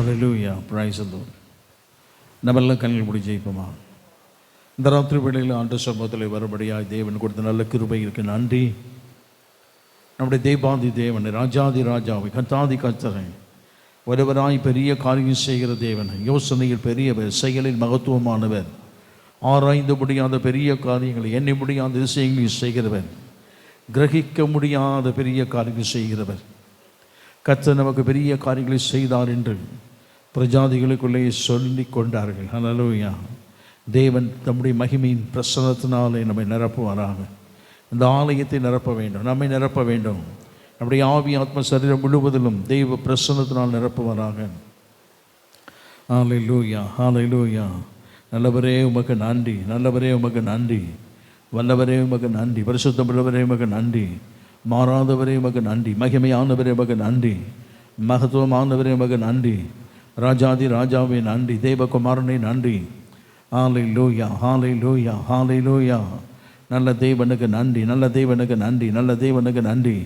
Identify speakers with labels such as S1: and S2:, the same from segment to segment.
S1: Hallelujah, praise the Lord. நம்மெல்லாம் கண்கள் மூடி ஜெபிப்போமா? இந்த ராத்திரி வேளையில் ஆண்டவர் சமூகத்தில் வரும்படியாக தேவன் கொடுத்த நல்ல கிருபைக்கு நன்றி. நம்முடைய தேவாதி தேவன், ராஜாதி ராஜாவை, கர்த்தாதி கர்த்தரை, ஒருவராய் பெரிய காரியம் செய்கிற தேவன், யோசனையில் பெரியவர், செயலில் மகத்துவமானவர், ஆராய்ந்து முடியாத பெரிய காரியங்களை, எண்ணி முடியாத விஷயங்களை செய்கிறவர், கிரகிக்க முடியாத பெரிய காரியங்கள் செய்கிறவர். கர்த்தர் நமக்கு பெரிய காரியங்களை செய்தார் என்று பிரஜாதிகளுக்குள்ளே சொல்லி கொண்டார்கள். ஹல்லேலூயா. தேவன் தம்முடைய மகிமையின் பிரசன்னத்தினாலே நம்மை நிரப்புவாராக. இந்த ஆலயத்தை நிரப்ப வேண்டும், நம்மை நிரப்ப வேண்டும். நம்முடைய ஆவி ஆத்ம சரீரம் முழுவதிலும் தெய்வ பிரசன்னத்தினால் நிரப்புவாராக. ஹல்லேலூயா, ஹல்லேலூயா. நல்லவரே உமக்கு நன்றி, நல்லவரே உமக்கு நன்றி, வல்லவரே உமக்கு நன்றி, பரிசுத்தமுள்ளவரே உமக்கு நன்றி, மாறாதவரே உமக்கு நன்றி, மகிமையானவரே உமக்கு நன்றி, மகத்துவமானவரே உமக்கு நன்றி, ராஜாதி ராஜாவே நன்றி, தேவகுமாரனே நன்றி. ஹல்லேலூயா, ஹல்லேலூயா, ஹல்லேலூயா. நல்ல தேவனுக்கு நன்றி, நல்ல தேவனுக்கு நன்றி, நல்ல தேவனுக்கு நன்றி,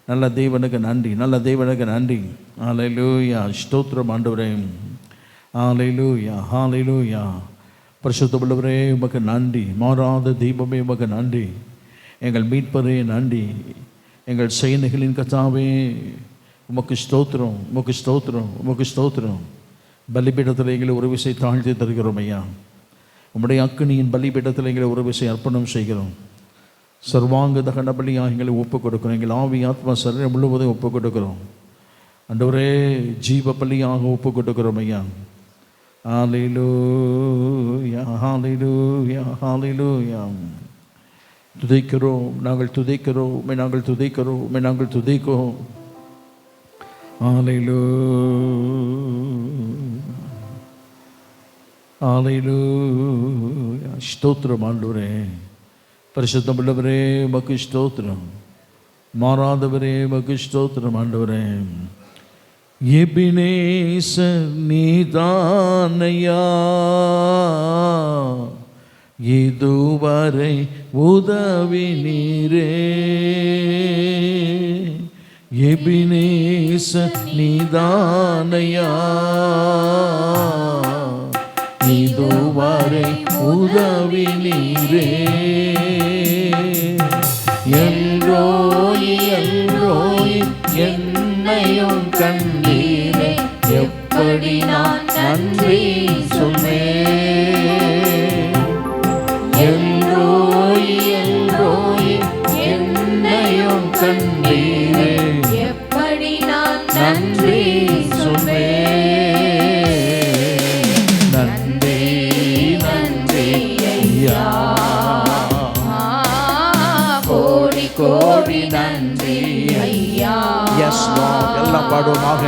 S1: நல்ல தேவனுக்கு நன்றி, நல்ல தேவனுக்கு நன்றி. ஹல்லேலூயா. ஸ்தோத்திரம் ஆண்டவரே. ஹல்லேலூயா, ஹல்லேலூயா. பரிசுத்தமுள்ளவரே உமக்கு நன்றி, மாறாத தெய்வமே உமக்கு நன்றி, எங்கள் மீட்பரே நன்றி, எங்கள் செயல்களின் கர்த்தாவே உமக்கு ஸ்தோத்திரம், உமக்கு ஸ்தோத்திரம், உமக்கு ஸ்தோத்திரம். பலிபீடத்தில் எங்களை ஒரு விசை தாழ்த்தி தருகிறோம் ஐயா. உம்முடைய அக்கினியின் பலிபீடத்தில் எங்களை ஒரு விசை அர்ப்பணம் செய்கிறோம். சர்வாங்க தகன பலியாக எங்களை ஒப்புக் கொடுக்கிறோம். எங்கள் ஆவி ஆத்மா சரீரம் முழுவதும் ஒப்புக் கொடுக்கிறோம். ஆண்டவரே, ஜீவ பலியாக ஒப்புக் கொடுக்கிறோம் ஐயா. ஹல்லேலூயா, ஹல்லேலூயா, ஹல்லேலூயா. துதிக்கிறோம், நாங்கள் துதிக்கிறோம், நாங்கள் துதிக்கிறோம், நாங்கள் துதிக்கிறோம். ஹல்லேலூயா. ஸ்தோத்திரம் ஆண்டவரே. பரிசுத்தமுள்ளவரே உமக்கு ஸ்தோத்திரம், மாறாதவரே உமக்கு ஸ்தோத்திரம் ஆண்டவரே. எபினேசர் நீதானையா, இதுவரை உதவி நீரே. எபினேசர் நீதானையா, இதுவரை உதவி நீரே. எல்ரோயி, எல்ரோயி, என்னையும் கண்டீரே, எப்படி நான் நன்றி சொல்வேன். எல்ரோயி, எல்ரோயி, என்னையும் கண்டீரே, எப்படி நான் நன்றி சொல்வேன். நன்றி, நன்றி ஐயா, கோடி கோடி நன்றி ஐயா. எஸ் லார்ட், எல்லாம் பாடுவோமாக.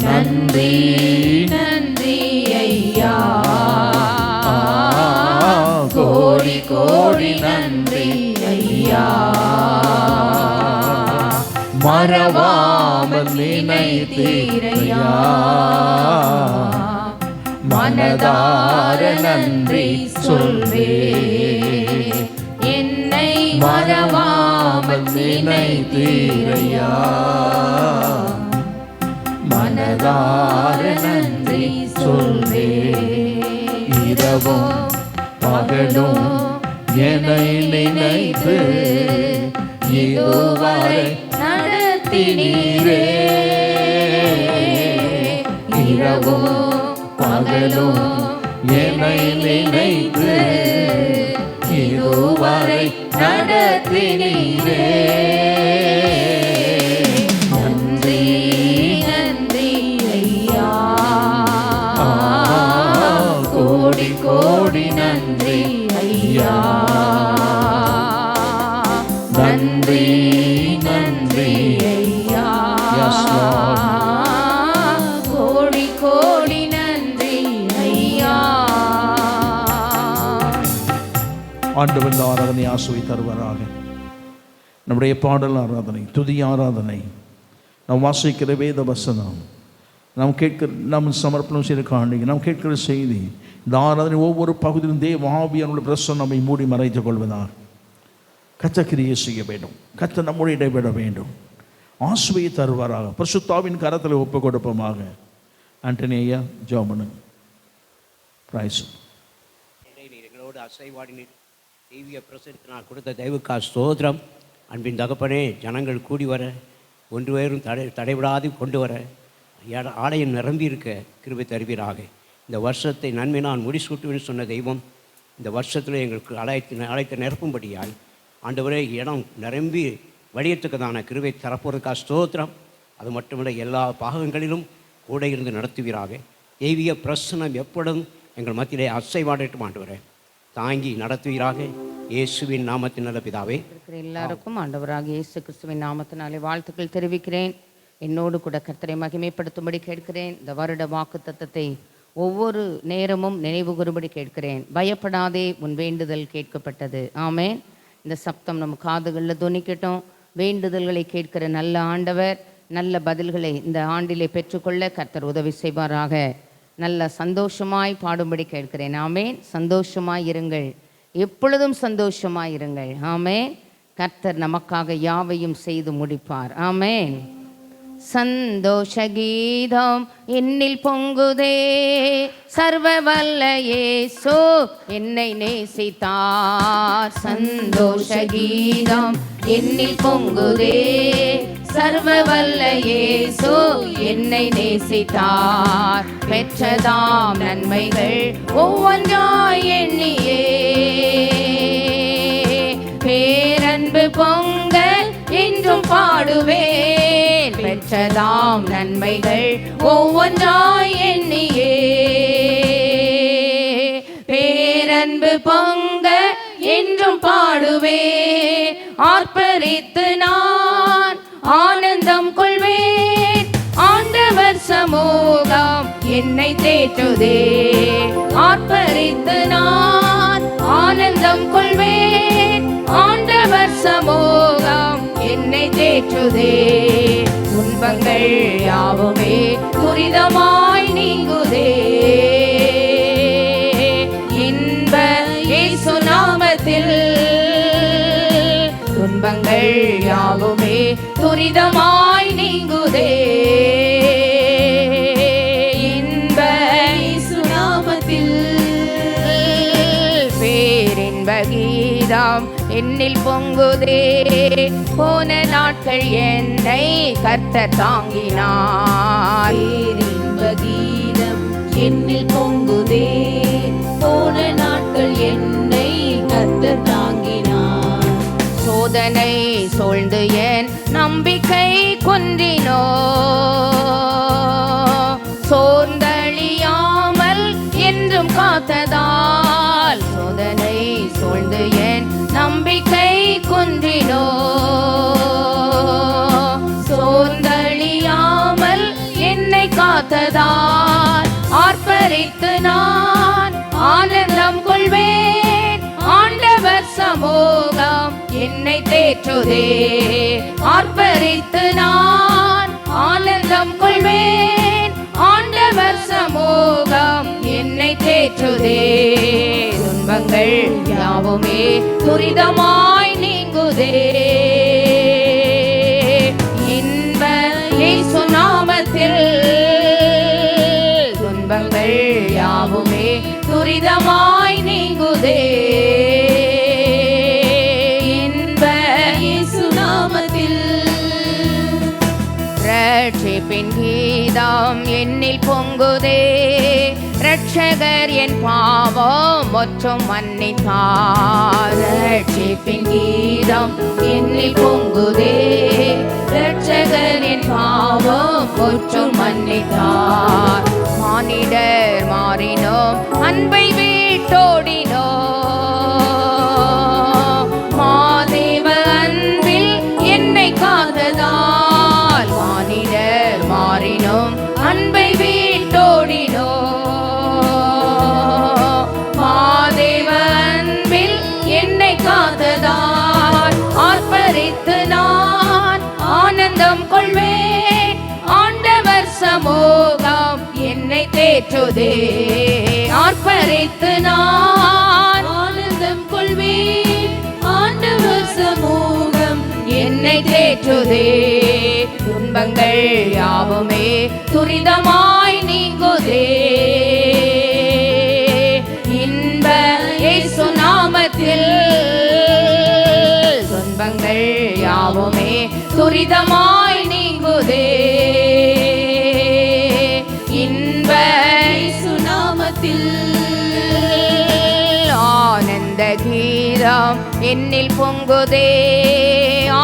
S1: நன்றி, நன்றி ஐயா, கோடி கோடி நன்றி ஐயா. மறவாமல் நினைத்தீரையா, மனதார நன்றி சொல்வே. என்னை மறவாமல் நினைத்தீரையா, மனதார நன்றி சொல்வே. இரவும் பகலும் என்னை நினைத்து இதுவரை நடத்தினீரே. இரவும் பகலும் என்னை நினைத்து இதுவரை நடத்தினீரே. நன்றி, நன்றி ஐயா, கோடி கோடி நன்றி ஐயா. நன்றி, நன்றி ஐயா, கோடி கோடி நன்றி ஐயா. ஆண்டவன் ஆராதனை ஆசுவை தருவாராக. நம்முடைய பாடல் ஆராதனை, துதி ஆராதனை, நாம் வாசிக்கிற வேத வசனம், நாம் கேட்கிற, நாம் சமர்ப்பணம் செய்கிற காணிக்கை, நாம் கேட்கிற செய்தி, இந்த ஆராதனை ஒவ்வொரு பகுதியிலும் தேவ ஆவியானவருடைய பிரசன்னம் நம்மை மூடி மறைத்துக் கொள்வதாக. கர்த்தர் கிரியை செய்ய வேண்டும், கர்த்தர் நம்முடைய இடைவிட வேண்டும், ஆசுவையை தருவாராக. பரிசுத்தாவின் கரத்தில் ஒப்பு கொடுப்போமாக. ஆண்டனி ஐயா ஜெபம் பண்ணுங்க. பிரைஸ்.
S2: எங்களோடு அசைவாடினீர் தெய்வீக பிரசனத்தினால் கொடுத்த தெய்வக்கா ஸ்தோத்திரம். அன்பின் தகப்பனே, ஜனங்கள் கூடி வர ஒன்று பேரும் தடைவிடாது கொண்டு வர ஆலயம் நிரம்பி இருக்க கிருபை தருவீராக. இந்த வருஷத்தை நன்மை நான் முடிசூட்டுவேன்னு சொன்ன தெய்வம் இந்த வருஷத்தில் எங்களுக்கு அழைத்து நிரப்பும்படியால் ஆண்டவரே இடம் நிரம்பி வழியத்துக்குதான கிருபை தரப்போறதுக்கா ஸ்தோத்திரம். அது மட்டுமில்லை, எல்லா பாகங்களிலும் கூட இருந்து நடத்துவீராக. தெய்வீக பிரசனம் எப்பொழுதும் எங்கள் மத்தியிலே அசைவாடட்டும் ஆண்டவரே, தாங்கி நடத்துவீராக. இயேசுவின் நாமத்தின் நல்ல பிதாவே.
S3: எல்லாருக்கும் ஆண்டவராக இயேசு கிறிஸ்துவின் நாமத்தினாலே வாழ்த்துக்கள் தெரிவிக்கிறேன். என்னோடு கூட கர்த்தரை மகிமைப்படுத்தும்படி கேட்கிறேன். இந்த வருட வாக்கு தத்தத்தை ஒவ்வொரு நேரமும் நினைவு கூறும்படி கேட்கிறேன். பயப்படாதே, உன் வேண்டுதல் கேட்கப்பட்டது. ஆமேன். இந்த சப்தம் நம்ம காதுகளில் துணிக்கட்டும். வேண்டுதல்களை கேட்கிற நல்ல ஆண்டவர் நல்ல பதில்களை இந்த ஆண்டிலே பெற்றுக்கொள்ள கர்த்தர் உதவி செய்வாராக. நல்ல சந்தோஷமாய் பாடும்படி கேட்கிறேன். ஆமேன். சந்தோஷமாய் இருங்கள், எப்பொழுதும் சந்தோஷமாய் இருங்கள். ஆமேன். கர்த்தர் நமக்காக யாவையும் செய்து முடிப்பார். ஆமேன். சந்தோஷ கீதம் என்னில் பொங்குதே, சர்வ வல்ல இயேசு என்னை நேசித்தார். சந்தோஷ கீதம் என்னில் பொங்குதே, சர்வ வல்ல இயேசு என்னை நேசித்தார். பெற்றதாம் நன்மைகள் ஒவ்வொன்றாய் எண்ணியே, பேரன்பு பொங்க என்றும் பாடுவேன். பெற்றதாம் நன்மைகள் ஒவ்வொன்றாய் எண்ணியே, பேரன்பு பொங்க என்றும் பாடுவேன். ஆர்ப்பரித்து நான் ஆனந்தம் கொள்வேன். ஆண்டவர் சமூகம் என்னை தேற்றுதே. ஆர்ப்பரித்து நான் ஆனந்தம் கொள்வேன். ஆண்டவர் சமூகம் என்னை தேற்றுதே. துன்பங்கள் யாவுமே துரிதமாய் நீங்குதே. இன்ப இயேசு நாமத்தில் துன்பங்கள் யாவுமே துரிதமாய் நீங்குதே. இன்ப இயேசு நாமத்தில் பேரின்ப கீதம் என்னில் பொங்குதே. போன நாட்கள் என்னை கர்த்தர் தாங்கினார்.
S4: பேரின்ப கீதம் என்னில் பொங்குதே. போன நாட்கள் என்னை கர்த்தர் தாங்கினார்.
S3: சோதனை சூழ்ந்து என் நம்பிக்கை குன்றினோ, சோர்ந்தழியாமல் என்றும் காத்ததால். சோதனை சூழ்ந்து என் நம்பிக்கை குன்றினோ, சோர்ந்தழியாமல் என்னை காத்ததால். ஆர்ப்பரித்து நான் ஆனந்தம் கொள்வேன். ஆண்டவர் சமூகம் என்னை தேற்றுதே. ஆர்ப்பரித்து நான் ஆனந்தம் கொள்வேன். ஆண்டவர் சமூகம் என்னை தேற்றுதே. துன்பங்கள் யாவுமே துரிதமாய் நீங்குதே. இன்ப இயேசு நாமத்தில் துன்பங்கள் யாவுமே துரிதமாய் நீங்குதே. இன்ப இயேசு நாமத்தில் ரட்சிப்பின் கீதம் என்னில் பொங்குதே. ரட்சகர் என் பாவம் முற்றும் மன்னித்தார். ரட்சிப்பின் கீதம் என்னில் பொங்குதே. ரட்சகர் என் பாவம் முற்றும் மன்னித்தார். மானிடர் மாறினோம், அன்பை வீட்டோடினோ. மாதேவ அன்பில் என்னை காத்ததால். மானிடர் மாறினோம், அன்பை வீட்டோடினோ. மாதேவ அன்பில் என்னை காத்ததால். ஆர்ப்பரித்து நான் ஆனந்தம் கொள்வேன். ஆண்டவர் சமூகம் என்னை தேற்றுதே. ஆர்ப்பரித்து நான் ஆனந்தம் கொள்வேன். ஆண்டவர் சமூகம் என்னை தேற்றுதே. துன்பங்கள் யாவுமே துரிதமாய் நீங்கும். நீங்குதே. இன்ப இயேசு நாமத்தில் துன்பங்கள் யாவுமே துரிதமாய் நீங்குதே. இன்ப
S4: இயேசு நாமத்தில்
S3: ஆனந்த கீதம் என்னில் பொங்குதே.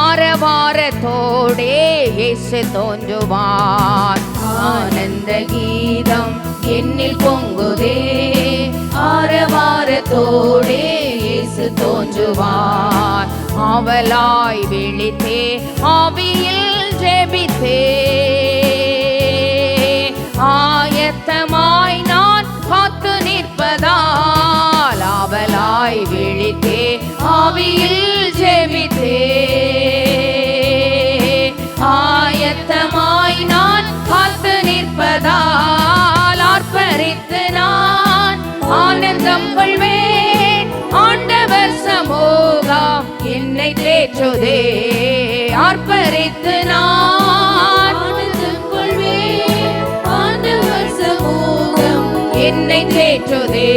S3: ஆரவாரத்தோடே இயேசு தோன்றுவார்.
S4: ஆனந்த கீதம் என்னில் பொங்குதே. ஆரவாரத்தோடே இயேசு தோன்றுவார்.
S3: ஆவலாய் விழித்தே ஆவியில் ஜெபித்தே. ஆயத்தமாய் நான் காத்து நிற்பதால் ஆவலாய் விழித்தே ஆவியில் ஜெபித்தே. ஆயத்தமாய் நான் காத்து நிற்பதால் ஆர்ப்பரித்து நான் ஆனந்தம் கொள்வேன். ஆண்டவர் சமூகம் என்னை தேற்றுதே. ஆர்ப்பரித்து நான்
S4: ஆனந்தம் கொள்வேன். ஆண்டவர் சமூகம்
S3: என்னை தேற்றுதே.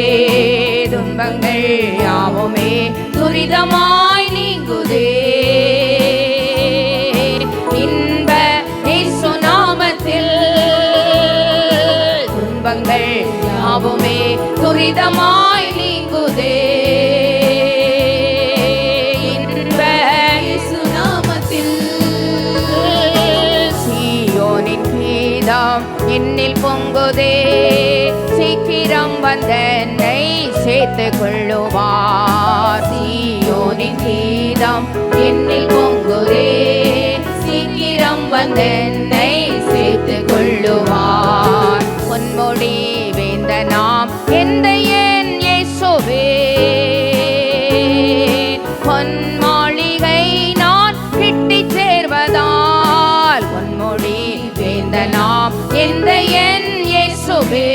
S3: துன்பங்கள் யாவுமே துரிதமாய் நீங்குதே. இன்ப இயேசு நாமத்தில் துன்பங்கள் யாவுமே துரிதமாய் நீங்குதே. இன்ப
S4: இயேசு நாமத்தில்
S3: சீயோனின் கீதம் என்னில் பொங்குதே. சீக்கிரம் வந்தென்னை சேர்த்துக் கொள்ளுவார். சீயோனின் கீதம் என்னில் பொங்குதே. சீக்கிரம் வந்தென்னை சேர்த்துக் கொள்ளுவார். பொன்மொழி வேந்த நாம் எந்த என் இயேசுவே. பொன்மாளிகை நான் கிட்டிச் சேர்வதால் பொன்மொழி வேந்த நாம் எந்த என் இயேசுவே.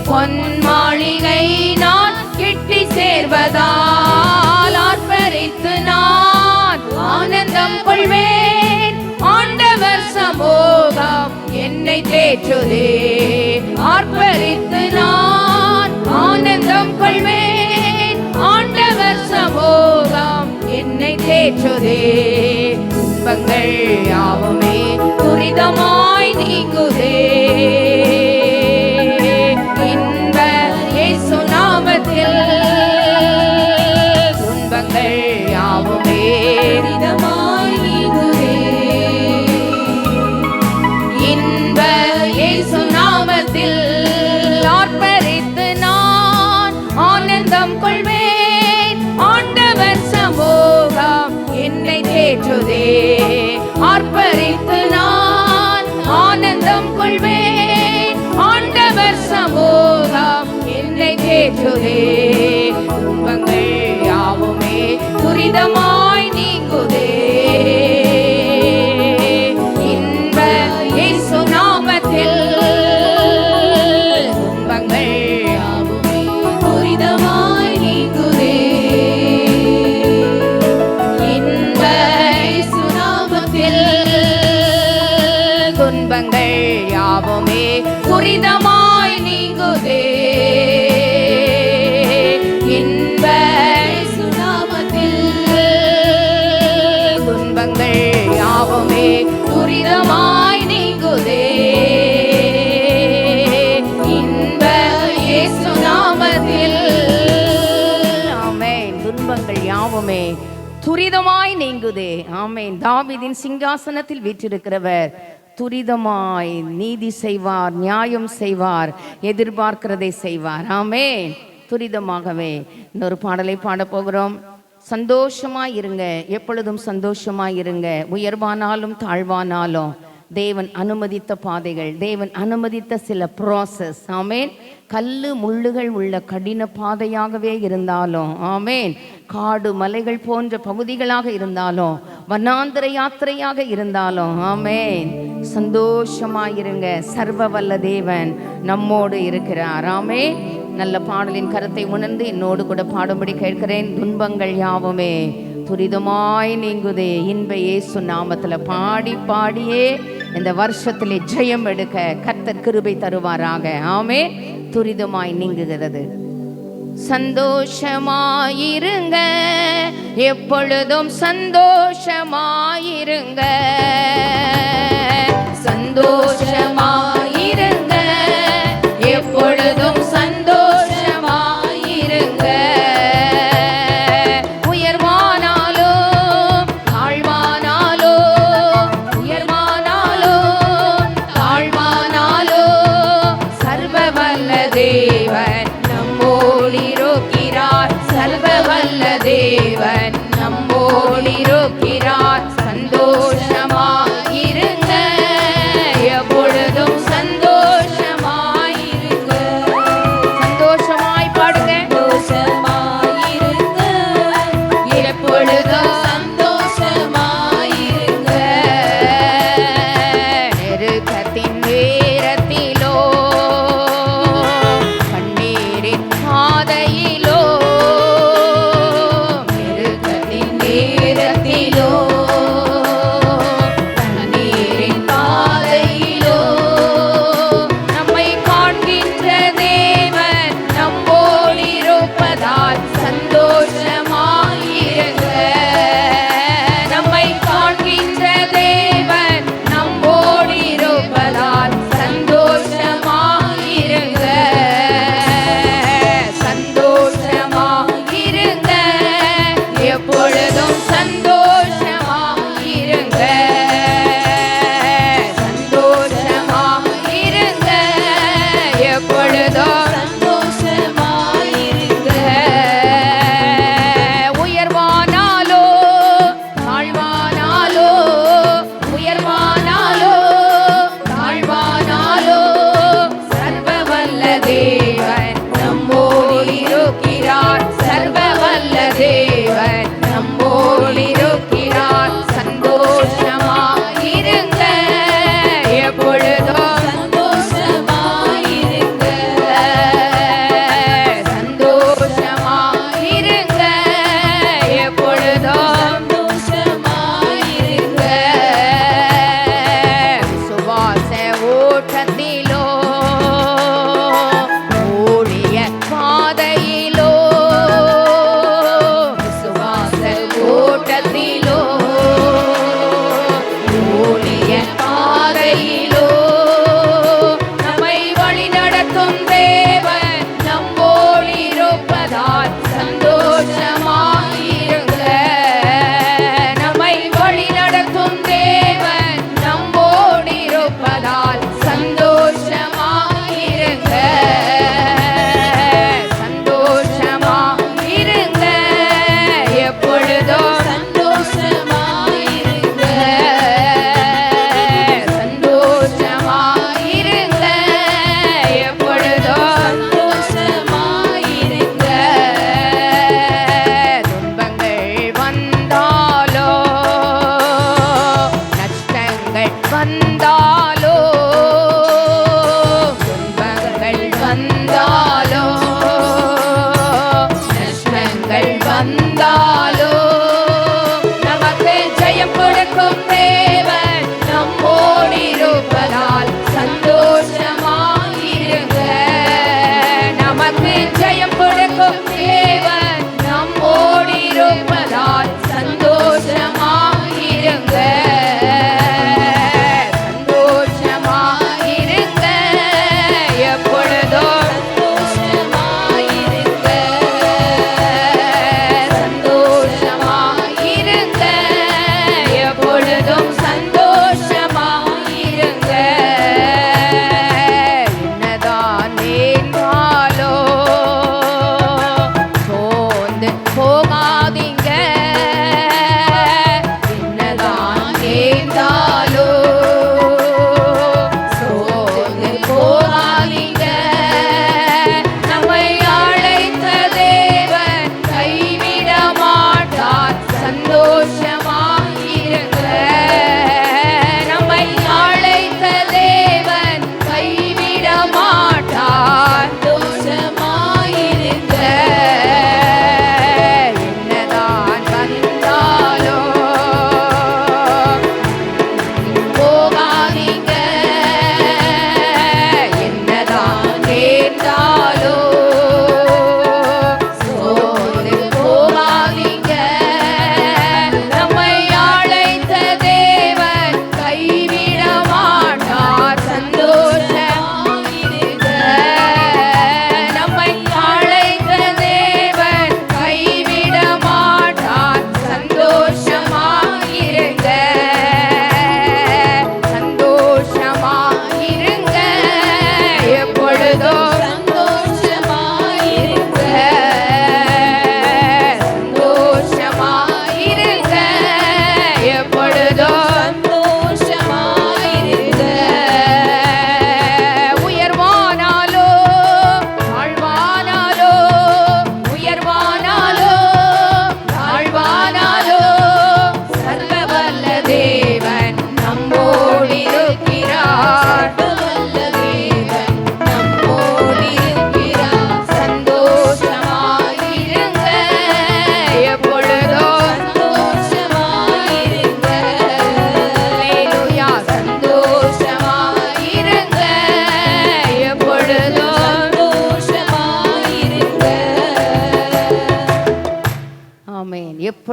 S3: பொன்மாளிகை நான் கிட்டி சேர்வதால் ஆர்ப்பரித்து நான் ஆனந்தம் கொள்வேன். ஆண்டவர் சமூகம் என்னை தேற்றுதே. ஆர்ப்பரித்து நான் ஆனந்தம் கொள்வேன். ஆண்டவர் சமூகம் என்னை தேற்றுதே. துன்பங்கள் யாவுமே துரிதமாய் நீங்குதே. இன்ப இயேசு நாமத்தில் துன்பங்கள் யாவுமே
S4: துரிதமாய் நீங்குதே.
S3: இன்ப இயேசு நாமத்தில் ஆர்ப்பரித்து நான் ஆனந்தம் கொள்வேன். ஆண்டவர் சமூகம் என்னை தேற்றுதே. ஆர்ப்பரித்து நான் ஆனந்தம் கொள்வேன். ஆண்டவர் சமூகம் என்னை தேற்றுதே. துன்பங்கள் யாவுமே துரிதமாய் நீங்குதே. இன்ப இயேசு நாமத்தில் துன்பங்கள்
S4: யாவுமே துரிதமாய் நீங்குதே.
S3: இன்ப
S4: இயேசு நாமத்தில்
S3: துன்பங்கள் யாவுமே துரிதமாய் நீங்குதே. இன்ப
S4: இயேசு நாமத்தில்
S3: துன்பங்கள் யாவுமே துரிதமாய் நீங்குதே. இன்ப இயேசு நாமத்தில் ஆமென். துன்பங்கள் யாவுமே துரிதமாய் நீங்குதே. ஆமென். தாவீதின் சிங்காசனத்தில் வீற்றிருக்கிறவர் துரிதமாய் நீதி செய்வார், நியாயம் செய்வார், எதிர்பார்க்கிறதை செய்வார். ஆமென். துரிதமாகவே இன்னொரு பாடலை பாட போகிறோம். சந்தோஷமாய் இருங்க, எப்பொழுதும் சந்தோஷமாய் இருங்க. உயர்வானாலும் தாழ்வானாலும் தேவன் அனுமதித்த பாதைகள், தேவன் அனுமதித்த சில ப்ராசஸ். ஆமேன். கல்லு முள்ளுகள் உள்ள கடின பாதையாகவே இருந்தாலும், ஆமேன், காடு மலைகள் போன்ற பகுதிகளாக இருந்தாலும், வனாந்திர யாத்திரையாக இருந்தாலும், ஆமேன், சந்தோஷமாயிருங்க. சர்வ வல்ல தேவன் நம்மோடு இருக்கிறார். ஆமேன். நல்ல பாடலின் கருத்தை உணர்ந்து என்னோடு கூட பாடும்படி கேட்கிறேன். துன்பங்கள் யாவுமே துரிதமாய் நீங்குதே. இன்ப இயேசு நாமத்தில் பாடி பாடியே இந்த வருஷத்திலே ஜெயம் எடுக்க கர்த்தர் கிருபை தருவாராக. ஆமே. துரிதமாய் நீங்குகிறது. சந்தோஷமாயிருங்க, எப்பொழுதும் சந்தோஷமாயிருங்க, சந்தோஷமாயிருங்க, எப்பொழுதும் சந்தோஷமாயிருங்க. உயர்வானாலோ தாழ்வானாலோ, உயர்வானாலோ தாழ்வானாலோ, சர்வ வல்ல தேவன் நம்மோடிருக்கிறார், சர்வ வல்ல தேவன் நம்மோடிருக்கிறார். சந்தோஷமாயிருங்க, எப்பொழுதும் சந்தோஷமாயிருங்க. சந்தோஷமாய் பாடுங்க. சந்தோஷமாயிருங்க, எப்பொழுதும் சந்தோஷமாயிருங்க. நெருக்கத்தின் நேரத்திலோ கண்ணீரின் பாதையிலோ, நெருக்கத்தின் நேரத்திலோ கண்ணீரின் பாதையிலோ, நம்மை காண்கின்ற தேவன் நம்மோடிருப்பதால் சந்தோஷமாயிருங்க. நம்மை காண்கின்ற தேவன் நம்மோடிருப்பதால் சந்தோஷமாயிருங்க. சந்தோஷமாயிருங்க, எப்பொழுதும் சந்தோஷமாயிருங்க. சந்தோஷமாயிருங்க, எப்பொழுதும் சந்தோஷமாயிருங்க. உயர்வானாலோ தாழ்வானாலோ, உயர்வானாலோ தாழ்வானாலோ, சர்வ வல்ல தேவன் நம்மோடிருக்கிறார், சர்வ வல்ல தேவன் நம்மோடிருக்கிறார். சந்தோஷமாயிருங்க, எப்பொழுதும் சந்தோஷமாயிருங்க. சந்தோஷமாயிருங்க, எப்பொழுதும் சந்தோஷமாயிருங்க. விசுவாச ஓட்டத்திலோ ஓடிய பாதையிலோ, விசுவாச ஓட்டத்திலோ ஓடிய பாதையிலோ, நம்மை வழி நடத்தும் தேவன் நம்மோடிருப்பதால் சந்தோஷமாயிருங்க. நம்மை வழி நடத்தும் தேவன் நம்மோடிருப்பதால் சந்தோஷமாயிருங்க. சந்தோஷமாயிருங்க, எப்பொழுதும் சந்தோஷமாயிருங்க. சந்தோஷமாயிருங்க, எப்பொழுதும் சந்தோஷமாயிருங்க. துன்பங்கள் வந்தாலோ நஷ்டங்கள் வந்தாலோ, துன்பங்கள் வந்தாலோ நஷ்டங்கள் வந்தாலோ, நமக்கு ஜெயம் கொடுக்கும் தேவன் நம்மோடிருப்பதால் சந்தோஷமாயிருங்க. நமக்கு ஜெயம் கொடுக்கும் தேவன் நம்மோடிருப்பதால் சந்தோஷமாயிருங்க. சந்தோஷமாயிருங்க,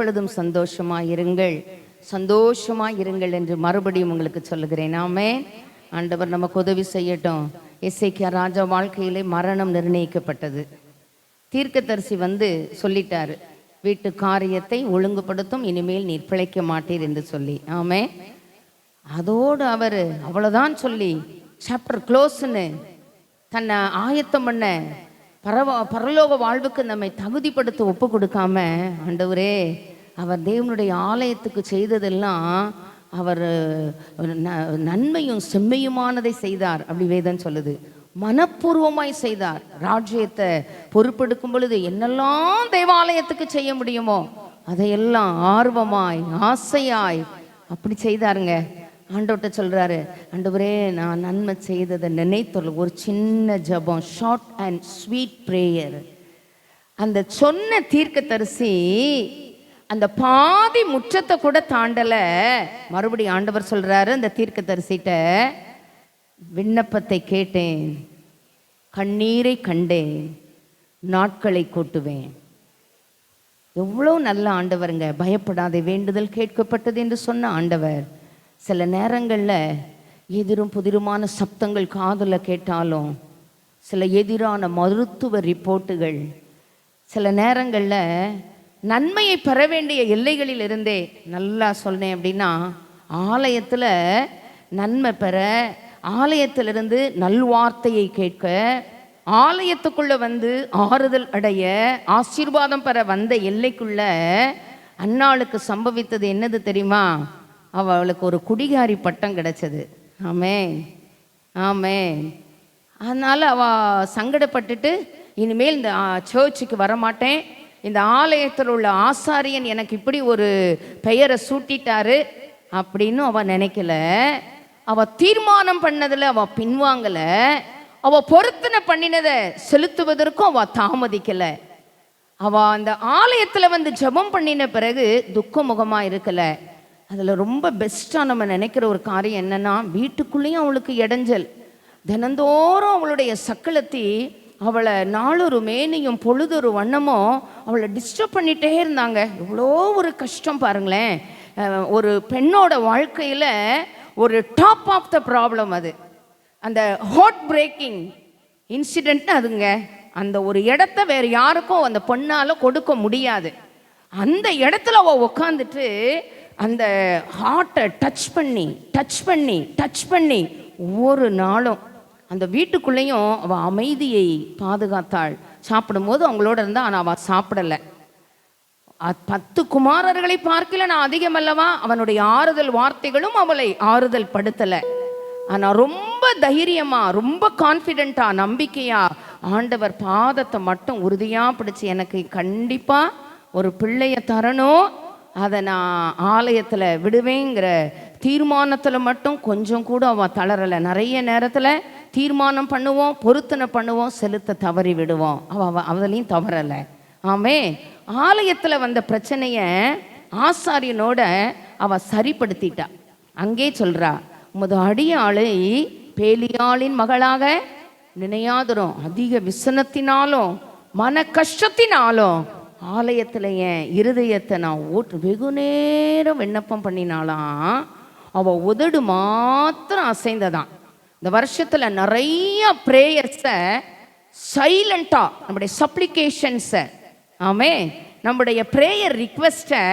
S3: எப்பொழுதும் சந்தோஷமாயிருங்கள், சந்தோஷமாயிருங்கள் என்று மறுபடியும் உங்களுக்கு சொல்லுகிறேன். ஆமென். ஆண்டவர் நமக்கு உதவி செய்யட்டும். எசேக்கியா ராஜா வாழ்க்கையிலே மரணம் நிர்ணயிக்கப்பட்டது. தீர்க்கதரிசி வந்து சொல்லிட்டாரு, வீட்டு காரியத்தை ஒழுங்குபடுத்தும், இனிமேல் நீர் பிழைக்க மாட்டீர் என்று சொல்லி. ஆமென். அதோடு அவர் அவ்வளோதான் சொல்லி சாப்டர் க்ளோஸ்ன்னு தன்னை ஆயத்தம் பண்ண பரலோக வாழ்வுக்கு நம்மை தகுதிப்படுத்த ஒப்பு கொடுக்காம, ஆண்டவரே அவர் தேவனுடைய ஆலயத்துக்கு செய்ததெல்லாம் அவர் நன்மையும் செம்மையுமானதை செய்தார், அப்படி வேதம் சொல்லுது. மனப்பூர்வமாய் செய்தார். ராஜ்யத்தை பொறுப்பெடுக்கும் பொழுது என்னெல்லாம் தேவாலயத்துக்கு செய்ய முடியுமோ அதையெல்லாம் ஆர்வமாய் ஆசையாய் அப்படி செய்தாருங்க. ஆண்டவர்கிட்ட சொல்றாரு, ஆண்டவரே நான் நன்மை செய்ததை நினைத்தொள்ள ஒரு சின்ன ஜபம், ஷார்ட் அண்ட் ஸ்வீட் பிரேயர். அந்த சொன்ன தீர்க்கதரிசி அந்த பாதி முற்றத்தை கூட தாண்டல. மறுபடியும் ஆண்டவர் சொல்றாரு அந்த தீர்க்கதரிசிட்ட, விண்ணப்பத்தை கேட்டேன், கண்ணீரை கண்டேன், நாட்களை கூட்டுவேன். எவ்வளோ நல்ல ஆண்டவருங்க. பயப்படாதே, வேண்டுதல் கேட்கப்பட்டது என்று சொன்ன ஆண்டவர். சில நேரங்களில் எதிரும் புதிருமான சப்தங்கள் காதில் கேட்டாலும், சில எதிரான மருத்துவ ரிப்போர்ட்டுகள், சில நேரங்களில் நன்மையை பெற வேண்டிய எல்லைகளில் இருந்தே, நல்லா சொன்னேன் அப்படின்னா, ஆலயத்தில் நன்மை பெற, ஆலயத்திலிருந்து நல்வார்த்தையை கேட்க, ஆலயத்துக்குள்ளே வந்து ஆறுதல் அடைய, ஆசீர்வாதம் பெற வந்த எல்லைக்குள்ள அன்னாளுக்கு சம்பவித்தது என்னது தெரியுமா? அவளுக்கு ஒரு குடிகாரி பட்டம் கிடைச்சது. ஆமென், ஆமென். அதனால் அவள் சங்கடப்பட்டுட்டு, இனிமேல் இந்த சர்ச்சுக்கு வரமாட்டேன், இந்த ஆலயத்தில் உள்ள ஆசாரியன் எனக்கு இப்படி ஒரு பெயரை சூட்டிட்டாரு அப்படின்னு அவள் நினைக்கல. அவள் தீர்மானம் பண்ணதில் அவள் பின்வாங்கலை. அவள் பொருத்தனை பண்ணினதை செலுத்துவதற்கும் அவள் தாமதிக்கலை. அவள் அந்த ஆலயத்தில் வந்து ஜெபம் பண்ணின பிறகு துக்க முகமாக இருக்கலை. அதில் ரொம்ப பெஸ்ட்டாக நம்ம நினைக்கிற ஒரு காரியம் என்னென்னா, வீட்டுக்குள்ளேயும் அவளுக்கு இடைஞ்சல். தினந்தோறும் அவளுடைய சக்களத்தி அவளை நாளொரு மேனியும் பொழுதொரு வண்ணமும் அவளை டிஸ்டர்ப் பண்ணிகிட்டே இருந்தாங்க. எவ்வளோ ஒரு கஷ்டம் பாருங்களேன். ஒரு பெண்ணோட வாழ்க்கையில் ஒரு டாப் ஆஃப் த ப்ராப்ளம் அது. அந்த ஹார்ட் பிரேக்கிங் இன்சிடென்ட்னு அதுங்க. அந்த ஒரு இடத்த வேறு யாருக்கும் அந்த பொண்ணால் கொடுக்க முடியாது. அந்த இடத்துல அவள் உட்காந்துட்டு அந்த ஹார்ட்டை டச் பண்ணி ஒவ்வொரு நாளும் அந்த வீட்டுக்குள்ளேயும் அவள் அமைதியை பாதுகாத்தாள். சாப்பிடும்போது அவங்களோட இருந்தால், ஆனால் அவள் சாப்பிடலை. 10 குமாரர்களை பார்க்கல நான் அதிகம் அல்லவா, அவனுடைய ஆறுதல் வார்த்தைகளும் அவளை ஆறுதல் படுத்தலை. ஆனால் ரொம்ப தைரியமாக, ரொம்ப கான்ஃபிடென்ட்டாக, நம்பிக்கையாக ஆண்டவர் பாதத்தை மட்டும் உறுதியாக பிடிச்சி, எனக்கு கண்டிப்பாக ஒரு பிள்ளைய தரணும், அதை நான் ஆலயத்தில் விடுவேங்கிற தீர்மானத்தில் மட்டும் கொஞ்சம் கூட அவள் தளரலை. நிறைய நேரத்தில் தீர்மானம் பண்ணுவோம், பொருத்தனை பண்ணுவோம், செலுத்த தவறி விடுவோம். அவளையும் தவறலை. ஆமே. ஆலயத்தில் வந்த பிரச்சனையை ஆசாரியனோட அவள் சரிப்படுத்திட்டா. அங்கே சொல்கிறா, உமது அடியாளை பேலியாளின் மகளாக நினையாதரும், அதிக விசனத்தினாலும் மன கஷ்டத்தினாலும் ஆலயத்தில் என் இருதயத்தை நான் வெகு நேரம் விண்ணப்பம் பண்ணினாலாம். அவள் உதடு மாத்திரம் அசைந்ததான். இந்த வருஷத்தில் நிறைய ப்ரேயர்ஸை சைலண்ட்டாக, நம்முடைய சப்ளிகேஷன்ஸை, ஆமே, நம்முடைய ப்ரேயர் ரிக்வெஸ்ட்டை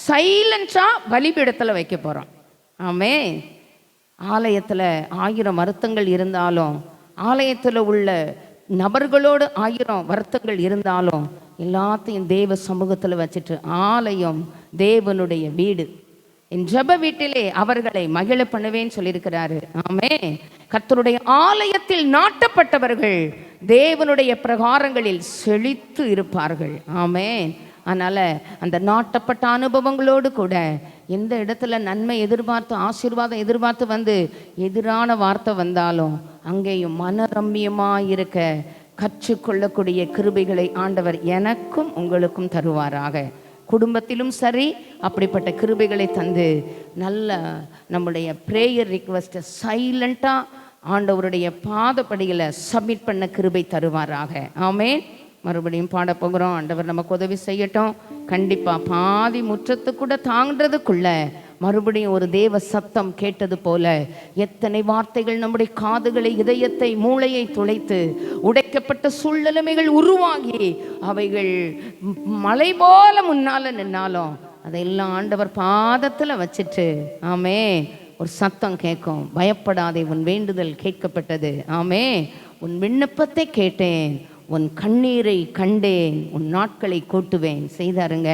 S3: சைலண்ட்டாக பலிபீடத்தில் வைக்க போகிறோம். ஆமே. ஆலயத்தில் 1000 வருத்தங்கள் இருந்தாலும், ஆலயத்தில் உள்ள நபர்களோடு 1000 வருத்தங்கள் இருந்தாலும், எல்லாத்தையும் தேவ சமூகத்தில் வச்சுட்டு, ஆலயம் தேவனுடைய வீடு, என் ஜெப வீட்டிலே அவர்களை மகிழ பண்ணுவேன்னு சொல்லியிருக்கிறாரு. ஆமே. கர்த்தருடைய ஆலயத்தில் நாட்டப்பட்டவர்கள் தேவனுடைய பிரகாரங்களில் செழித்து இருப்பார்கள். ஆமே. அதனால் அந்த நாட்டப்பட்ட அனுபவங்களோடு கூட எந்த இடத்துல நன்மை எதிர்பார்த்து, ஆசீர்வாதம் எதிர்பார்த்து வந்து எதிரான வார்த்தை வந்தாலும் அங்கேயும் மனரம்யமாக இருக்க கற்றுக்கொள்ளக்கூடிய கிருபைகளை ஆண்டவர் எனக்கும் உங்களுக்கும் தருவாராக. குடும்பத்திலும் சரி அப்படிப்பட்ட கிருபைகளை தந்து நல்ல நம்முடைய ப்ரேயர் ரிக்வெஸ்ட்டை சைலண்ட்டாக ஆண்டவருடைய பாதப்படிகளை சப்மிட் பண்ண கிருபை தருவாராக. ஆமென். மறுபடியும் பாட போகிறோம். ஆண்டவர் நமக்கு உதவி செய்யட்டும். கண்டிப்பாக பாதி முற்றத்து கூட தாங்கிறதுக்குள்ள மறுபடியும் ஒரு தேவ சத்தம் கேட்டது போல எத்தனை வார்த்தைகள் நம்முடைய காதுகளை, இதயத்தை, மூளையை துளைத்து உடைக்கப்பட்ட சூழ்நிலைமைகள் உருவாகி அவைகள் மலை போல முன்னால நின்னாலும் அதையெல்லாம் ஆண்டவர் பாதத்தில் வச்சுட்டு ஆமே ஒரு சத்தம் கேட்கும். பயப்படாதே, உன் வேண்டுதல் கேட்கப்பட்டது. ஆமே, உன் விண்ணப்பத்தை கேட்டேன், உன் கண்ணீரை கண்டேன், உன் நாட்களை கூட்டுவேன். செய்தாருங்க.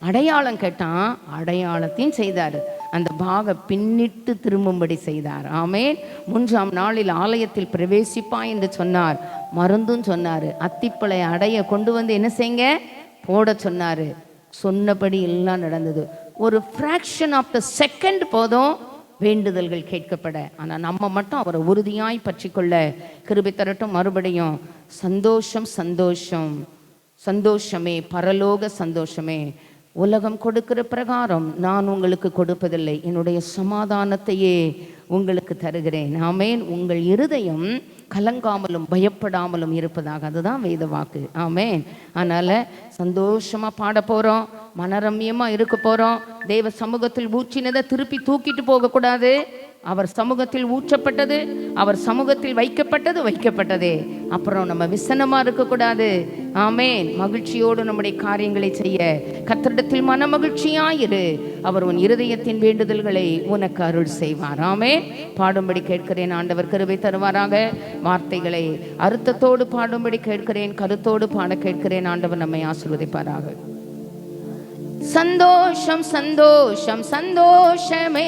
S3: அடையாளம் கேட்டான், அடையாளத்தையும் செய்தார். அந்த பாக பின்னிட்டு திரும்பும்படி செய்தார். ஆமேன். 3ஆம் நாளில் ஆலயத்தில் பிரவேசிப்பா என்று சொன்னார். மருந்தும் சொன்னார். அத்திப்பழை அடைய கொண்டு வந்து என்ன செய்யுங்க, போட சொன்னார். சொன்னபடி எல்லாம் நடந்தது. ஒரு ஃப்ராக்ஷன் ஆஃப் த செகண்ட் போதும் வேண்டுதல்கள் கேட்கப்பட. ஆனால் நம்ம மட்டும் அவரை உறுதியாய் பற்றி கொள்ள கிருபை தரட்டும். மறுபடியும் சந்தோஷம், சந்தோஷம், சந்தோஷமே, பரலோக சந்தோஷமே. உலகம் கொடுக்கிற பிரகாரம் நான் உங்களுக்கு கொடுப்பதில்லை, என்னுடைய சமாதானத்தையே உங்களுக்கு தருகிறேன். ஆமேன். உங்கள் இருதயம் கலங்காமலும் பயப்படாமலும் இருப்பதாக. அதுதான் வேத வாக்கு. ஆமேன். அதனால் சந்தோஷமாக பாட போகிறோம், மனரம்யமாக இருக்க போகிறோம். தேவ சமூகத்தில் ஊற்றினதை திருப்பி தூக்கிட்டு போகக்கூடாது. அவர் சமூகத்தில் ஊற்றப்பட்டது, அவர் சமூகத்தில் வைக்கப்பட்டதே. அப்புறம் நம்ம விசனமாக இருக்கக்கூடாது. ஆமேன். மகிழ்ச்சியோடு நம்முடைய காரியங்களை செய்ய கர்த்தரிடத்தில் மன மகிழ்ச்சியாயிரு. அவர் உன் இருதயத்தின் வேண்டுதல்களை உனக்கு அருள் செய்வார். ஆமேன். பாடும்படி கேட்கிறேன். ஆண்டவர் கிருபை தருவாராக. வார்த்தைகளை அர்த்தத்தோடு பாடும்படி கேட்கிறேன், கருத்தோடு பாட கேட்கிறேன். ஆண்டவர் நம்மை ஆசீர்வதிப்பாராக. சந்தோஷம், சந்தோஷம், சந்தோஷமே,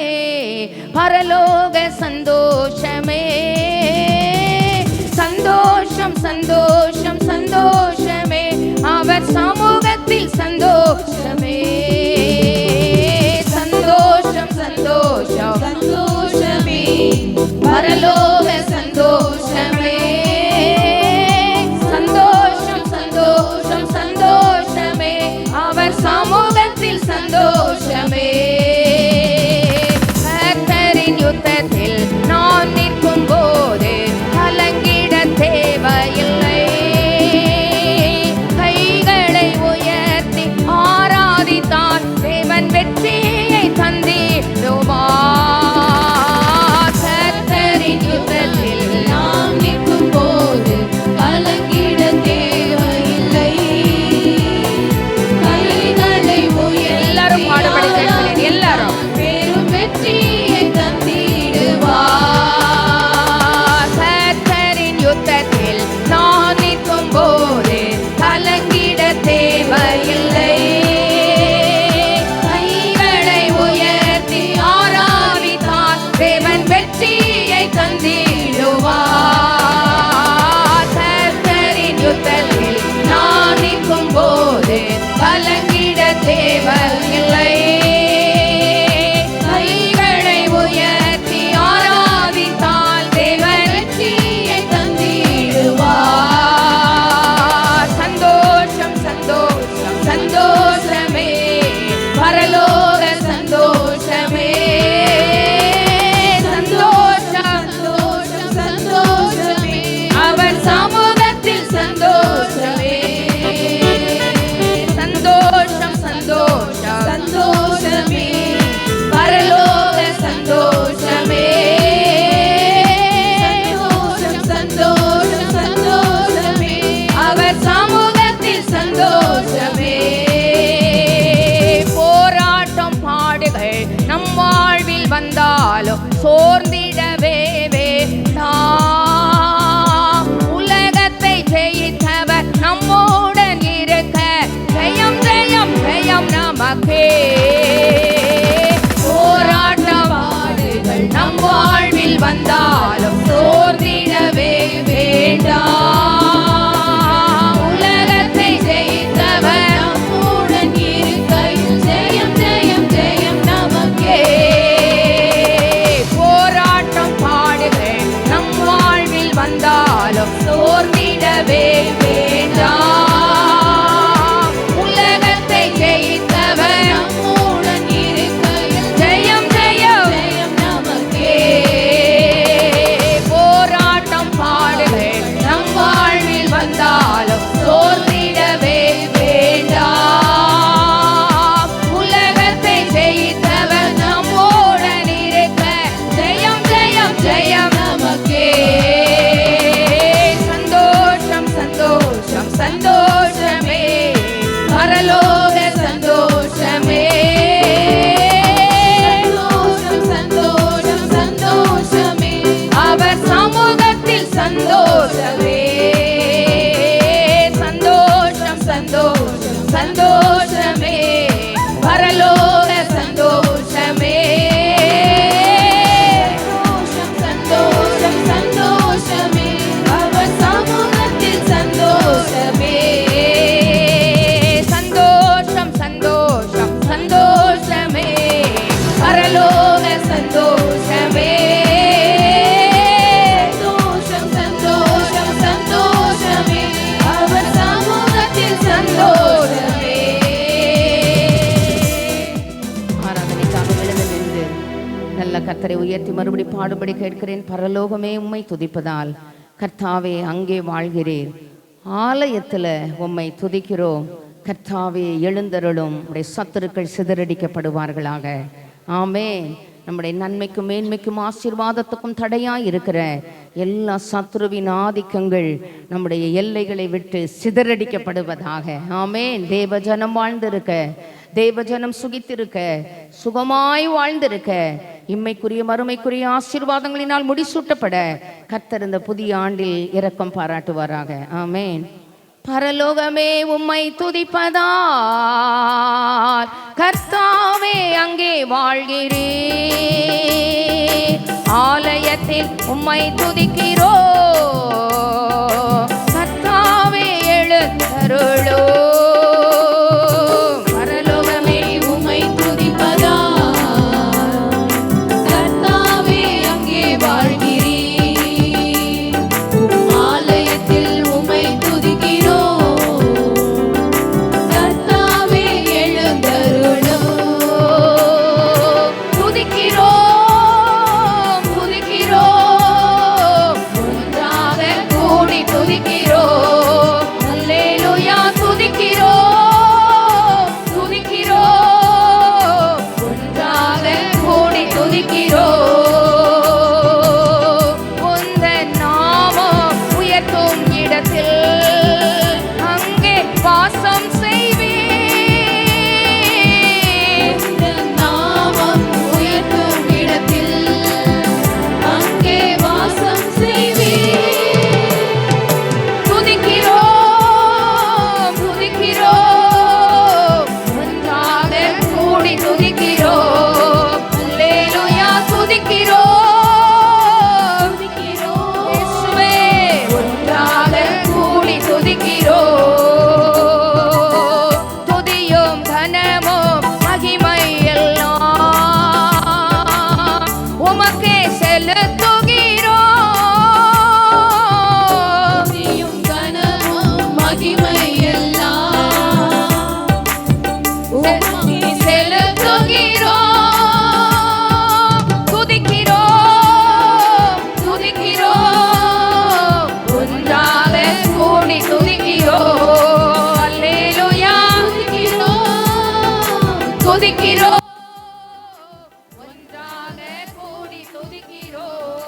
S3: பரலோக சந்தோஷமே. சந்தோஷம், சந்தோஷம், சந்தோஷமே, அவர் சமூகத்தில் சந்தோஷமே. சந்தோஷம், சந்தோஷம், சந்தோஷமே, பரலோக சந்தோஷமே. சந்தோஷம், சந்தோஷம், சந்தோஷமே, அவர் சமூகத்தில் சந்தோஷமே. கர்த்தரின் யுத்தத்தில் நான் நிற்கும் போது கலங்கிட தேவையில்லை. கைகளை உயர்த்தி ஆராதித்தால் தேவன் வெற்றியை தந்திடுவார். கர்த்தரின் யுத்தத்தில் நான் நிற்கும் போது கலங்கிட தேவையில்லை. எல்லாரும் பாடுபடி கேட்கிறேன். எல்லாரும் பெரும் வெற்றியை தந்திடுவார். கர்த்தரின் யுத்தத்தில் நான் நிற்கும் போது கலங்கிட தேவையில்லை. கைகளை உயர்த்தி ஆராதித்தால் தேவன் வெற்றியை தந்திடுவார். கர்த்தரின் யுத்தத்தில் நான் நிற்கும் போது கலங்கிட தேவையில்லை. கைகளை உயர்த்தி ஆராதித்தால் தேவன் வெற்றியை தந்திடுவார். சந்தோஷம், சந்தோஷம், சந்தோஷமே, பரலோக சந்தோஷமே. சந்தோஷம், சந்தோஷம், சந்தோஷமே, அவர் சமூகத்தில் சந்தோஷமே. சந்தோஷம், சந்தோஷம், சந்தோஷமே, பரலோக சந்தோஷமே. சந்தோஷம், சந்தோஷம், சந்தோஷமே, அவர் சமூகத்தில் சந்தோஷமே. போராட்டம், பாடுகள் நம் வாழ்வில் வந்தாலும் சோர்ந்திடவே வேண்டாம். உலகத்தை ஜெயித்தவர் நம்முடன் இருக்க ஜெயம், ஜெயம், ஜெயம் நமக்கே. போராட்ட பாடுகள் நம் வாழ்வில் வந்தாலும் சோர்ந்திடவே வேண்டாம். உலகத்தை ஜெயித்தவர் நம்முடன் இருக்கையில் ஜெயம், ஜெயம், ஜெயம் நமக்கே. போராட்டம், பாடுகள் நம் வாழ்வில் வந்தாலும் சோர்ந்திடவே வேண்டாம். உலகத்தை ஜெயித்தவர் நம்முடன் இருக்கையில் ஜெயம், ஜெயம், ஜெயம் நமக்கே. போராட்டம், பாடுகள் நம் உயர்த்தி மறுபடி பாடுபடி கேட்கிறேன். பரலோகமே உம்மை துதிப்பதால் கர்த்தாவே அங்கே வாழ்கிறீர். ஆலயத்தில் உம்மை துதிக்கிறோம். கர்த்தாவே எழுந்தருளும். உடைய சத்துருக்கள் சிதறடிக்கப்படுவார்களாக. ஆமென். நம்முடைய நன்மைக்கும் மேன்மைக்கும் ஆசீர்வாதத்துக்கும் தடையாக இருக்கிற எல்லா சத்ருவின் ஆதிக்கங்கள் நம்முடைய எல்லைகளை விட்டு சிதறடிக்கப்படுவதாக. ஆமென். தேவஜனம் வாழ்ந்திருக்க, தேவஜனம் சுகித்திருக்க, சுகமாய் வாழ்ந்திருக்க, இம்மைக்குரிய மறுமைக்குரிய ஆசீர்வாதங்களினால் முடிசூட்டப்பட கர்த்தர் இந்த புதிய ஆண்டில் இரக்கம் பாராட்டுவாராக. ஆமென். பரலோகமே உம்மை துதிப்பதால் கர்த்தாவே அங்கே வாழ்கிறீர். ஆலயத்தில் உம்மை துதிக்கிறோ கர்த்தாவே எழுந்தருளோ.
S4: பரலோகமே உம்மை துதிப்பதால் கர்த்தாவே அங்கே வாழ்கிறீர். ஆலயத்தில் உம்மை துதிக்கிறோம் கர்த்தாவே எழுந்தருளும்.
S3: துதிக்கிறோம் துதிக்கிறோம் ஒன்றாக கூடி துதிக்கிறோம். அல்லேலூயா. துதிக்கிறோம் துதிக்கிறோம் ஒன்றாக கூடி துதிக்கிறோம். உந்தன் நாமம் உயர்த்தும் இடத்தில் அங்கே வாசம் செய்வீர்.
S4: உந்தன் நாமம் உயர்த்தும் இடத்தில் அங்கே வாசம் செய்வீர்.
S3: துதிக்கிறோம் துதிக்கிறோம் ஒன்றாக கூடி துதிக்கிறோம். அல்லேலூயா. துதிக்கிறோம் இயேசுவே ஒன்றாக கூடி துதிக்கிறோம். துதியும் கனமும் மகிமை எல்லாம் உமக்கே செலுத்துகிறோம்.
S4: துதியும் கனமும் மகிமை எல்லாம் உமக்கே
S3: செலுத்துகிறோம். துதிக்கிறோம் துதிக்கிறோம் ஒன்றாக கூடி துதிக்கிறோம். அல்லேலூயா. துதிக்கிறோம் ஒன்றாக கூடி துதிக்கிறோம்.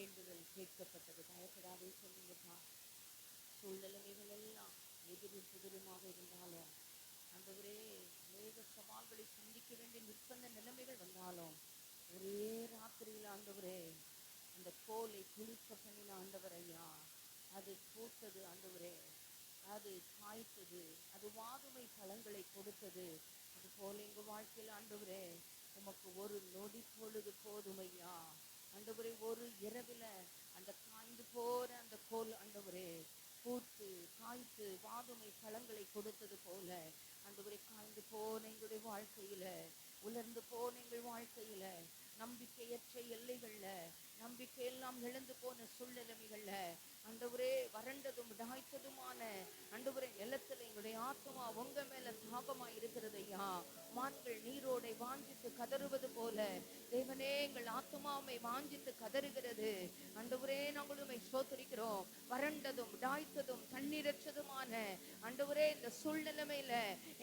S3: வேண்டுதல் கேட்கப்பட்டது. பயப்படாதே சொல்லுங்கப்பா. சூழ்நிலைமைகள் எல்லாம் எதிரும் புதிருமாக இருந்தாலும் ஆண்டவரே, அநேக சவால்களை சந்திக்க வேண்டிய நிர்பந்த நிலைமைகள் வந்தாலும் ஒரே ராத்திரியில் ஆண்டவரே அந்த கோலை குளிக்க பண்ணின ஆண்டவர் ஐயா, அது பூத்தது ஆண்டவரே, அது காய்த்தது, அது வாதுமை பழங்களை கொடுத்தது. அது போல எங்கள் வாழ்க்கையில் ஆண்டவரே உமக்கு ஒரு நொடி பொழுது போதும் ஐயா. ஆண்டவரே, ஒரு இரவில் அந்த காய்ந்து போற அந்த கோல் ஆண்டவரே பூத்து காய்த்து வாதுமை பழங்களை கொடுத்தது போல ஆண்டவரே, காய்ந்து போன எங்களுடைய வாழ்க்கையில, உலர்ந்து போன எங்கள் வாழ்க்கையில, நம்பிக்கையற்ற எல்லைகள்ல, நம்பிக்கையெல்லாம் இழந்து போன சூழ்நிலைமைகள்ல ஆண்டவரே, வறண்டதும் தாய்த்ததுமான ஆண்டவரே நிலத்துல எங்களுடைய ஆத்மா உங்க மேல தாகமா இருக்கிறது ஐயா. மான்கள் நீரோடை வாஞ்சித்து கதறுவது போல தேவனே, எங்கள் ஆத்மாவை வாஞ்சித்து கதறுகிறது ஆண்டவரே. நாங்கள் உம்மை ஸ்தோத்திரிக்கிறோம். வறண்டதும் தாய்த்ததும் தண்ணீரற்றதுமான ஆண்டவரே இந்த சூழ்நிலைமையில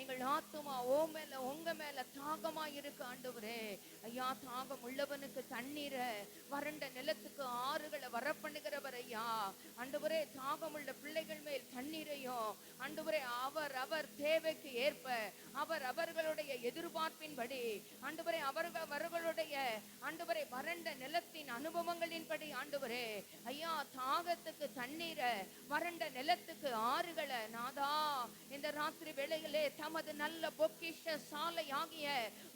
S3: எங்கள் ஆத்மா மேல உங்க மேல தாகமா இருக்கு ஆண்டவரே. ஐயா, தாகம் உள்ளவனுக்கு தண்ணீரை, வறண்ட நிலத்துக்கு ஆறுகளை வரப்பண்ணுகிறவர் ஐயா. ஆண்டவரே, தாகம் உள்ள பிள்ளைகள் மேல் தண்ணீரையும் ஆண்டவரே அவர் தேவைக்கு ஏற்ப அவர்களுடைய எதிர்பார்ப்பின்படி ஆண்டவரே அவர்களுடைய ஆண்டவரே வறண்ட நிலத்தின் அனுபவங்களின்படி ஆண்டவரே ஐயா, தாகத்துக்கு தண்ணீரை, வறண்ட நிலத்துக்கு ஆறுகளை நாதா இந்த ராத்திரி வேளையிலே தமது நல்ல பொக்கிஷ சாலை ஆகிய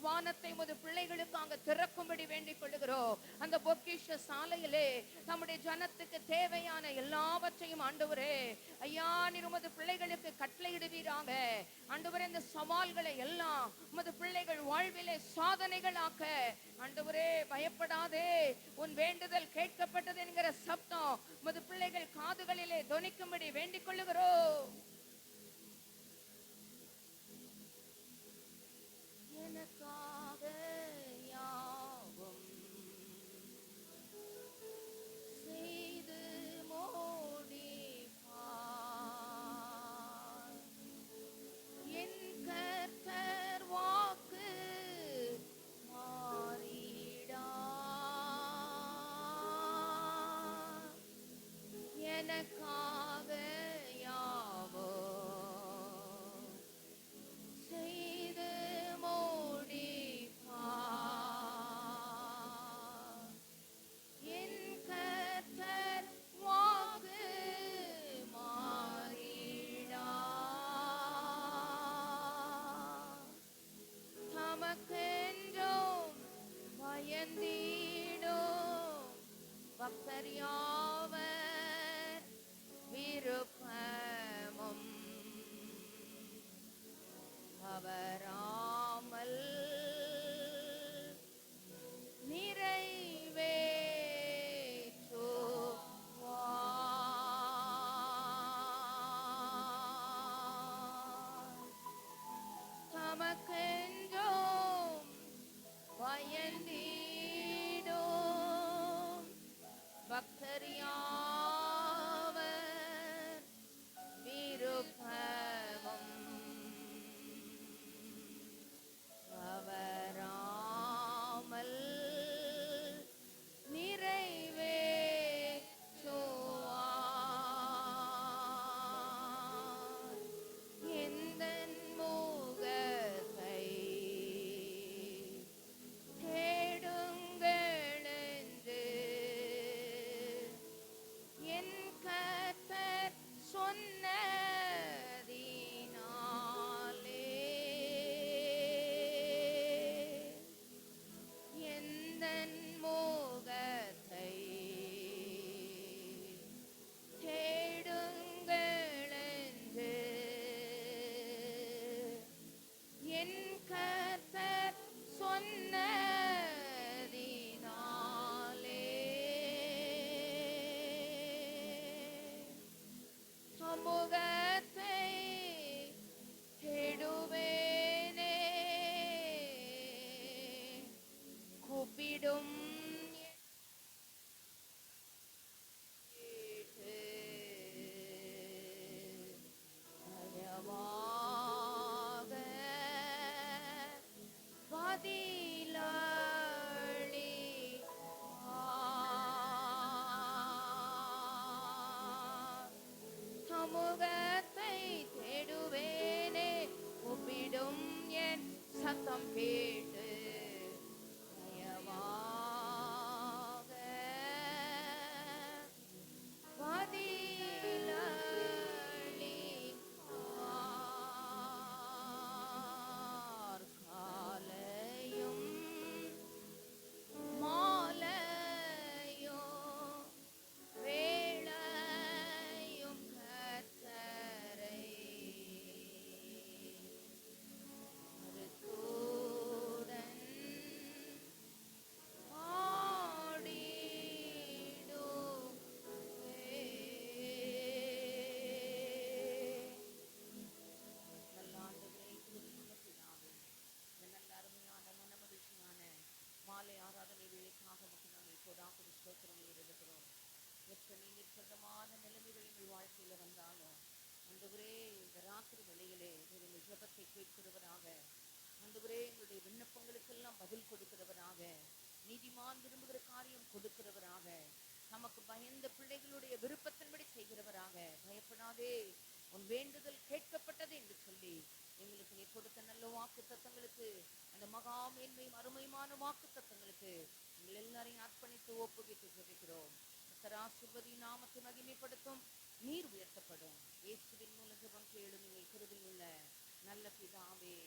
S3: வானத்தை உமது பிள்ளைகளுக்காக திறக்கும்படி வேண்டிக் கொள்ளுகிறோம். அந்த பொக்கிஷ சாலையிலே தம்முடைய ஜனத்துக்கு தேவையான எல்லாவற்றையும் ஆண்டவரே ஐயா நீர் உமது பிள்ளைகளுக்கு கட்டளையிடுவீராக. ஆண்டவரே, இந்த சவால்களை எல்லாம் உமது பிள்ளைகள் வாழ்விலே சாதனைகளாக்க ஆண்டவரே பயப்படாதே, உன் வேண்டுதல் கேட்கப்பட்டது என்கிற சப்தம் உமது பிள்ளைகள் காதுகளிலே தொனிக்கும்படி வேண்டிக் கொள்ளுகிறோம். எனக்காக யாவும் செய்து முடிப்பார், என் கர்த்தர் வாக்கு மாறிடா. எனக்காக யாவோ செய்து முடிப்பார், என் கர்த்தர் வாக்கு மாறிடா. தமக்கென்றும் பயந்திடும் பக்தர் யாவர் விருப்பமும் தவறாமல் நிறைவேற்றுவார். தமக்கென்றும் பயந்திடும் பக்தர் யாவர் விருப்பமும் தவறாமல் நிறைவேற்றுவார். எந்தன் முகத்தை சமூகத்தை தேடுவேனே, கூப்பிடும் என் சத்தம் கேட்டு தயவாக பதிலளிப்பார். காலையும் மாலையும் வேளையும் கர்த்தரை மறுத்துடன் பாடிடுவேன். நல்ல ஆண்டவரே, கிருபையுள்ள பிதாவே, இந்த நல்ல அருமையான மனமகிழ்ச்சியான மாலை ஆராதனை வேலைக்காக மட்டும் நாங்கள் கொடாக்குடி ஸ்தோத்திரங்கள் எழுதுகிறோம். எத்தனை நிர்பந்தமான நிலைமைகள் எங்கள் வாழ்க்கையில வந்தாலும் ஆண்டவரே, இந்த ராத்திரி வேளையிலே எங்கள் ஜெபத்தை கேட்கிறவராக, ஆண்டவரே எங்களுடைய விண்ணப்பங்களுக்கெல்லாம் பதில் கொடுக்கிறவராக, நீதிமான் விரும்புகிற காரியம் கொடுக்கிறவராக, நமக்கு பயந்த பிள்ளைகளுடைய விருப்பத்தின்படி செய்கிறவராக, பயப்படாதே உன் வேண்டுதல் கேட்கப்பட்டது என்று சொல்லி எங்களுக்கு நீ கொடுத்த நல்ல வாக்கு தத்தங்களுக்கு, அந்த மகா மேன்மையும் அருமையுமான வாக்கு தத்தங்களுக்கு எங்கள் எல்லாரையும் அர்ப்பணித்து ஒப்புவித்து ஜெபிக்கிறோம். ஆசீர்வதி நாமத்தை மகிமைப்படுத்தும், நீர் உயர்த்தப்படும். இயேசுவின் மூலம் ஜெபம் கேளும் எங்கள் கிருபையுள்ள நல்ல பிதாவே.